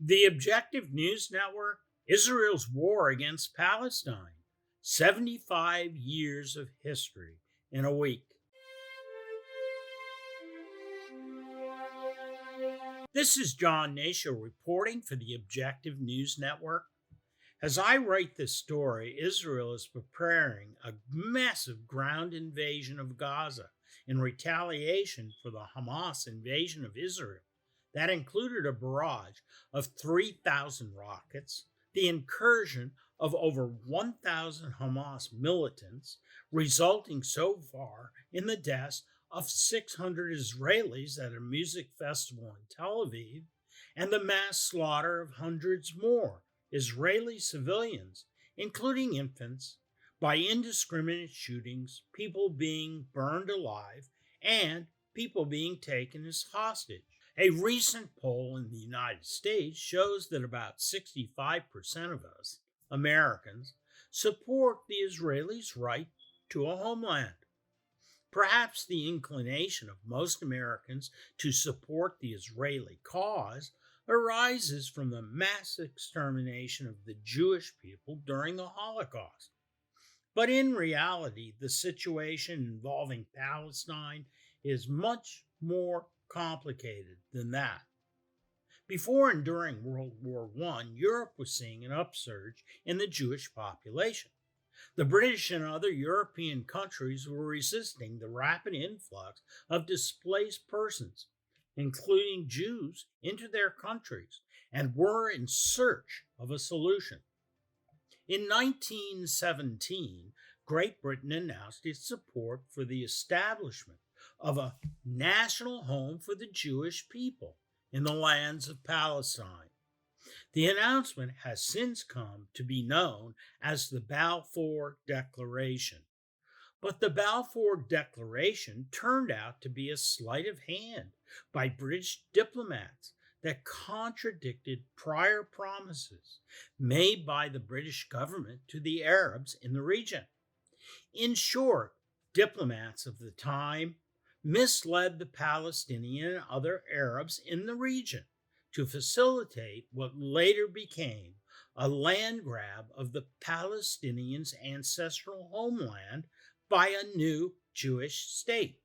The Objective News Network, Israel's War Against Palestine, 75 years of history in a week. This is John Hnatio reporting for the Objective News Network. As I write this story, Israel is preparing a massive ground invasion of Gaza in retaliation for the Hamas invasion of Israel. That included a barrage of 3,000 rockets, the incursion of over 1,000 Hamas militants, resulting so far in the deaths of 600 Israelis at a music festival in Tel Aviv, and the mass slaughter of hundreds more Israeli civilians, including infants, by indiscriminate shootings, people being burned alive, and people being taken as hostage. A recent poll in the United States shows that about 65% of us, Americans, support the Israelis' right to a homeland. Perhaps the inclination of most Americans to support the Israeli cause arises from the mass extermination of the Jewish people during the Holocaust. But in reality, the situation involving Palestine is much more complicated than that. Before and during World War I, Europe was seeing an upsurge in the Jewish population. The British and other European countries were resisting the rapid influx of displaced persons, including Jews, into their countries, and were in search of a solution. In 1917, Great Britain announced its support for the establishment of a national home for the Jewish people in the lands of Palestine. The announcement has since come to be known as the Balfour Declaration. But the Balfour Declaration turned out to be a sleight of hand by British diplomats that contradicted prior promises made by the British government to the Arabs in the region. In short, diplomats of the time misled the Palestinian and other Arabs in the region to facilitate what later became a land grab of the Palestinians' ancestral homeland by a new Jewish state.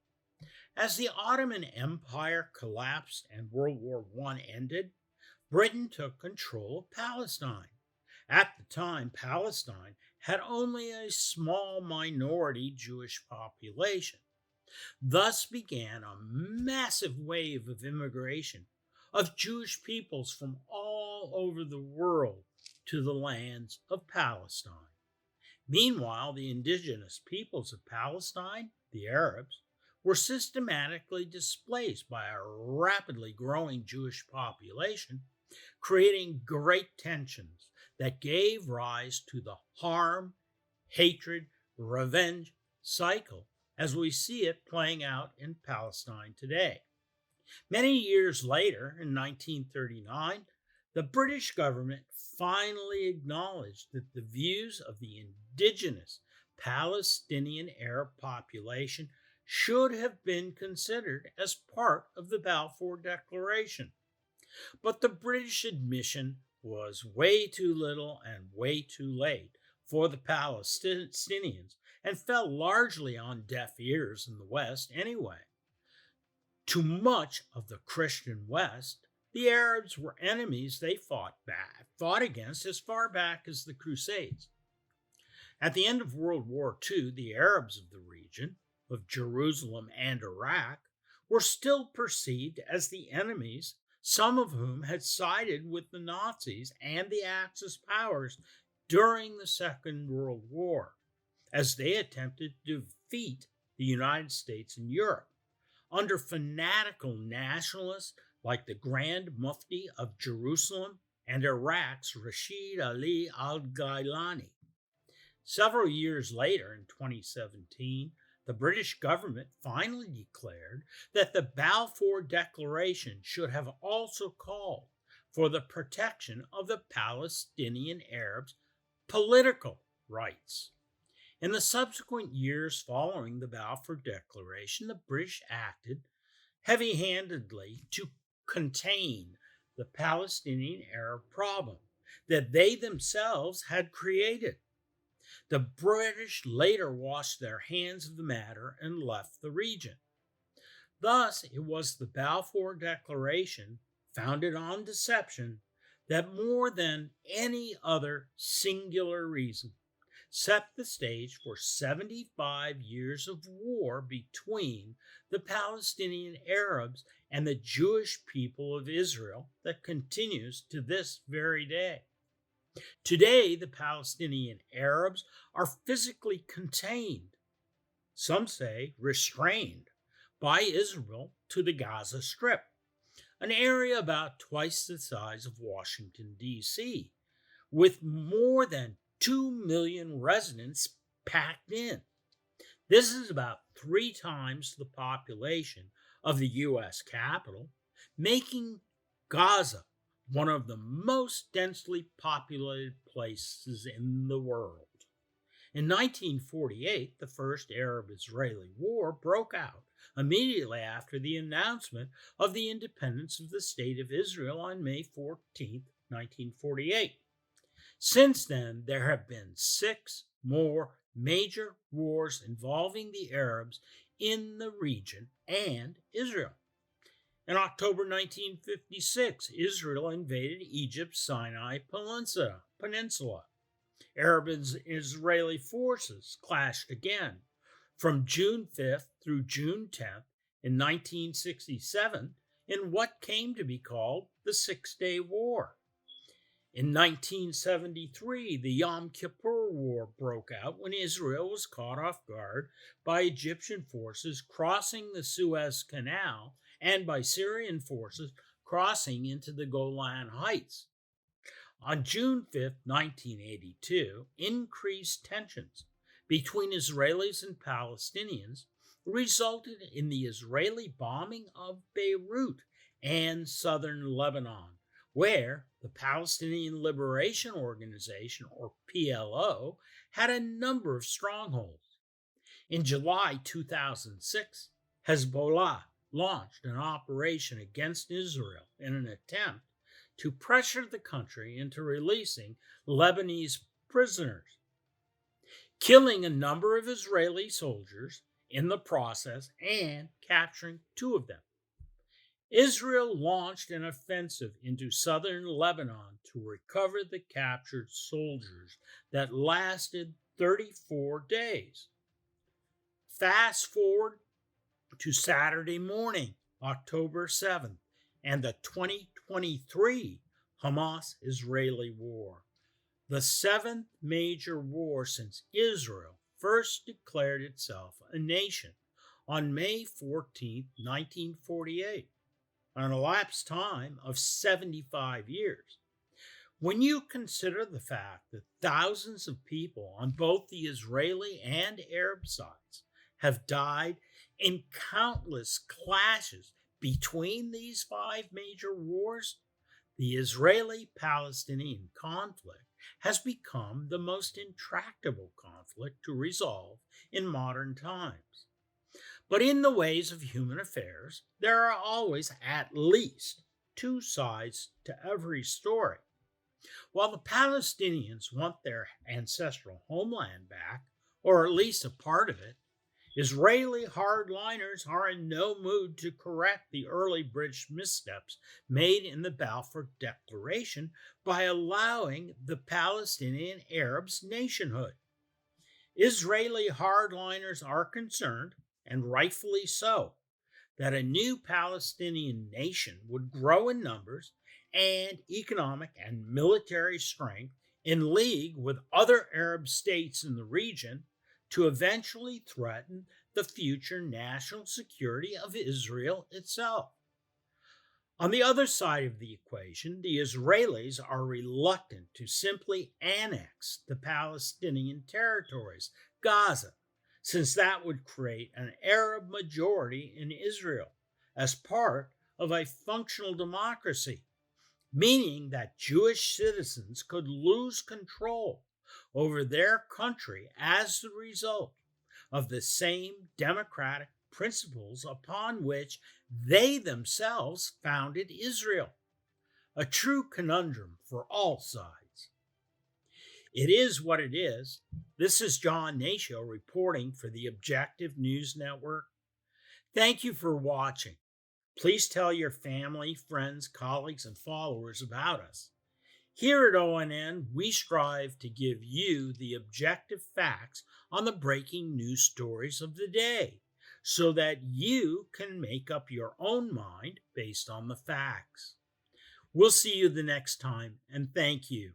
As the Ottoman Empire collapsed and World War I ended, Britain took control of Palestine. At the time, Palestine had only a small minority Jewish population. Thus began a massive wave of immigration of Jewish peoples from all over the world to the lands of Palestine. Meanwhile, the indigenous peoples of Palestine, the Arabs, were systematically displaced by a rapidly growing Jewish population, creating great tensions that gave rise to the harm, hatred, revenge cycle as we see it playing out in Palestine today. Many years later, in 1939, the British government finally acknowledged that the views of the indigenous Palestinian Arab population should have been considered as part of the Balfour Declaration. But the British admission was way too little and way too late for the Palestinians and fell largely on deaf ears in the West anyway. To much of the Christian West, the Arabs were enemies they fought against as far back as the Crusades. At the end of World War II, the Arabs of the region, of Jerusalem and Iraq, were still perceived as the enemies, some of whom had sided with the Nazis and the Axis powers during the Second World War, as they attempted to defeat the United States and Europe under fanatical nationalists like the Grand Mufti of Jerusalem and Iraq's Rashid Ali al-Gailani. Several years later, in 2017, the British government finally declared that the Balfour Declaration should have also called for the protection of the Palestinian Arabs' political rights. In the subsequent years following the Balfour Declaration, the British acted heavy-handedly to contain the Palestinian Arab problem that they themselves had created. The British later washed their hands of the matter and left the region. Thus, it was the Balfour Declaration, founded on deception, that more than any other singular reason set the stage for 75 years of war between the Palestinian Arabs and the Jewish people of Israel that continues to this very day. Today, the Palestinian Arabs are physically contained, some say restrained, by Israel to the Gaza Strip, an area about twice the size of Washington, D.C., with more than 2 million residents packed in. This is about 3 times the population of the U.S. capital, making Gaza one of the most densely populated places in the world. In 1948, the First Arab-Israeli War broke out immediately after the announcement of the independence of the State of Israel on May 14, 1948. Since then, there have been 6 more major wars involving the Arabs in the region and Israel. In October 1956, Israel invaded Egypt's Sinai Peninsula. Arab and Israeli forces clashed again from June 5th through June 10th in 1967 in what came to be called the Six-Day War. In 1973, the Yom Kippur War broke out when Israel was caught off guard by Egyptian forces crossing the Suez Canal and by Syrian forces crossing into the Golan Heights. On June 5, 1982, increased tensions between Israelis and Palestinians resulted in the Israeli bombing of Beirut and southern Lebanon, where the Palestinian Liberation Organization, or PLO, had a number of strongholds. In July 2006, Hezbollah launched an operation against Israel in an attempt to pressure the country into releasing Lebanese prisoners, killing a number of Israeli soldiers in the process and capturing 2 of them. Israel launched an offensive into southern Lebanon to recover the captured soldiers that lasted 34 days. Fast forward to Saturday morning, October 7th, and the 2023 Hamas-Israeli war, the 7th major war since Israel first declared itself a nation on May 14, 1948, an elapsed time of 75 years. When you consider the fact that thousands of people on both the Israeli and Arab sides have died in countless clashes between these 5 major wars, the Israeli-Palestinian conflict has become the most intractable conflict to resolve in modern times. But in the ways of human affairs, there are always at least 2 sides to every story. While the Palestinians want their ancestral homeland back, or at least a part of it, Israeli hardliners are in no mood to correct the early British missteps made in the Balfour Declaration by allowing the Palestinian Arabs nationhood. Israeli hardliners are concerned, and rightfully so, that a new Palestinian nation would grow in numbers and economic and military strength in league with other Arab states in the region to eventually threaten the future national security of Israel itself. On the other side of the equation, the Israelis are reluctant to simply annex the Palestinian territories, Gaza, since that would create an Arab majority in Israel as part of a functional democracy, meaning that Jewish citizens could lose control over their country as the result of the same democratic principles upon which they themselves founded Israel. a true conundrum for all sides. It is what it is. This is John Hnatio reporting for the Objective News Network. Thank you for watching. Please tell your family, friends, colleagues, and followers about us. Here at ONN, we strive to give you the objective facts on the breaking news stories of the day so that you can make up your own mind based on the facts. We'll see you the next time, and thank you.